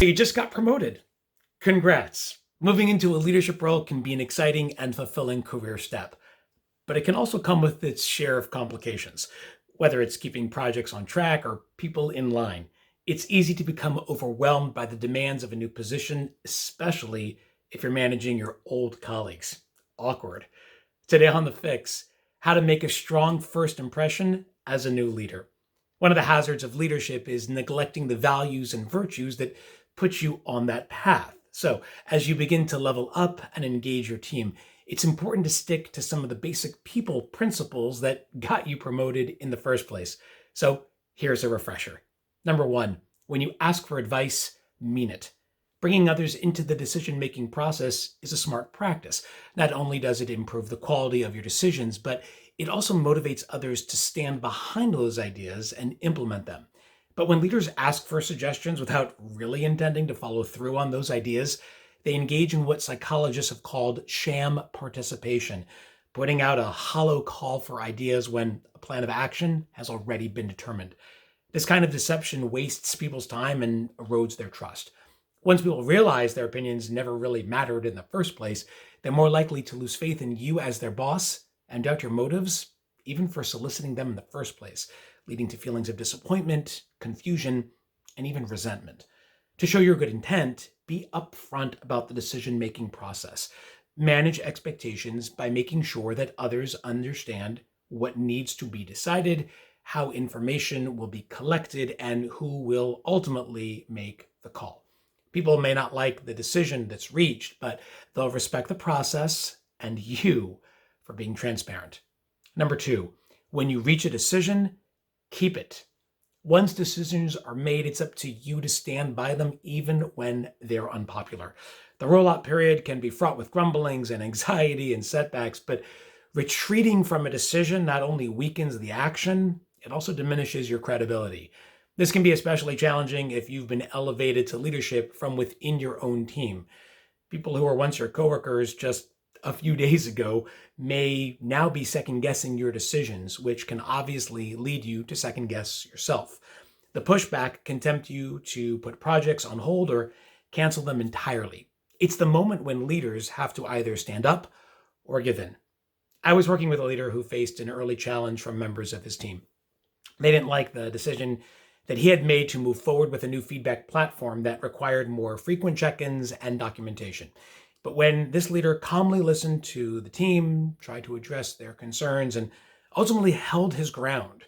You just got promoted. Congrats. Moving into a leadership role can be an exciting and fulfilling career step, but it can also come with its share of complications. Whether it's keeping projects on track or people in line, it's easy to become overwhelmed by the demands of a new position, especially if you're managing your old colleagues. Awkward. Today on The Fix, how to make a strong first impression as a new leader. One of the hazards of leadership is neglecting the values and virtues that put you on that path. So, as you begin to level up and engage your team, it's important to stick to some of the basic people principles that got you promoted in the first place. So, here's a refresher. Number one, when you ask for advice, mean it. Bringing others into the decision-making process is a smart practice. Not only does it improve the quality of your decisions, but it also motivates others to stand behind those ideas and implement them. But when leaders ask for suggestions without really intending to follow through on those ideas, they engage in what psychologists have called sham participation, putting out a hollow call for ideas when a plan of action has already been determined. This kind of deception wastes people's time and erodes their trust. Once people realize their opinions never really mattered in the first place, they're more likely to lose faith in you as their boss and doubt your motives, even for soliciting them in the first place, leading to feelings of disappointment, confusion, and even resentment. To show your good intent, be upfront about the decision-making process. Manage expectations by making sure that others understand what needs to be decided, how information will be collected, and who will ultimately make the call. People may not like the decision that's reached, but they'll respect the process and you for being transparent. Number two, when you reach a decision, keep it. Once decisions are made, it's up to you to stand by them even when they're unpopular. The rollout period can be fraught with grumblings and anxiety and setbacks, but retreating from a decision not only weakens the action, it also diminishes your credibility. This can be especially challenging if you've been elevated to leadership from within your own team. People who were once your coworkers just a few days ago may now be second-guessing your decisions, which can obviously lead you to second-guess yourself. The pushback can tempt you to put projects on hold or cancel them entirely. It's the moment when leaders have to either stand up or give in. I was working with a leader who faced an early challenge from members of his team. They didn't like the decision that he had made to move forward with a new feedback platform that required more frequent check-ins and documentation. But when this leader calmly listened to the team, tried to address their concerns, and ultimately held his ground,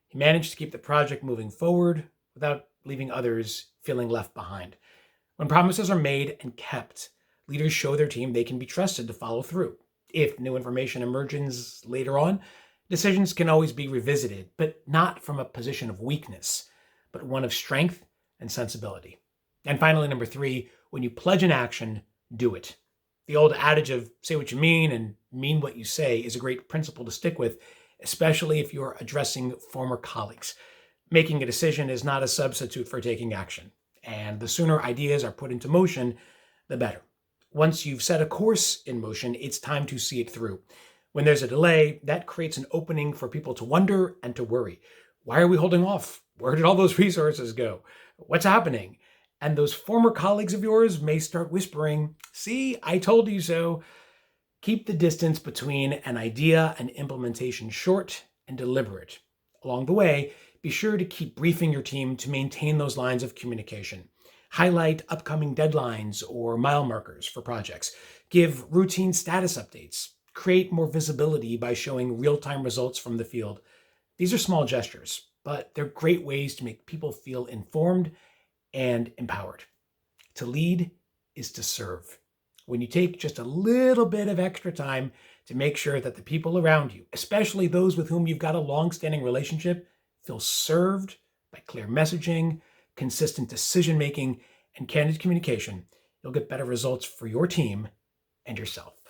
he managed to keep the project moving forward without leaving others feeling left behind. When promises are made and kept, leaders show their team they can be trusted to follow through. If new information emerges later on, decisions can always be revisited, but not from a position of weakness, but one of strength and sensibility. And finally, number three, when you pledge an action, do it. The old adage of say what you mean and mean what you say is a great principle to stick with, especially if you're addressing former colleagues. Making a decision is not a substitute for taking action, and the sooner ideas are put into motion, the better. Once you've set a course in motion, it's time to see it through. When there's a delay, that creates an opening for people to wonder and to worry. Why are we holding off? Where did all those resources go? What's happening? And those former colleagues of yours may start whispering, see, I told you so. Keep the distance between an idea and implementation short and deliberate. Along the way, be sure to keep briefing your team to maintain those lines of communication. Highlight upcoming deadlines or mile markers for projects. Give routine status updates. Create more visibility by showing real-time results from the field. These are small gestures, but they're great ways to make people feel informed and empowered. To lead is to serve. When you take just a little bit of extra time to make sure that the people around you, especially those with whom you've got a long-standing relationship, feel served by clear messaging, consistent decision-making, and candid communication, you'll get better results for your team and yourself.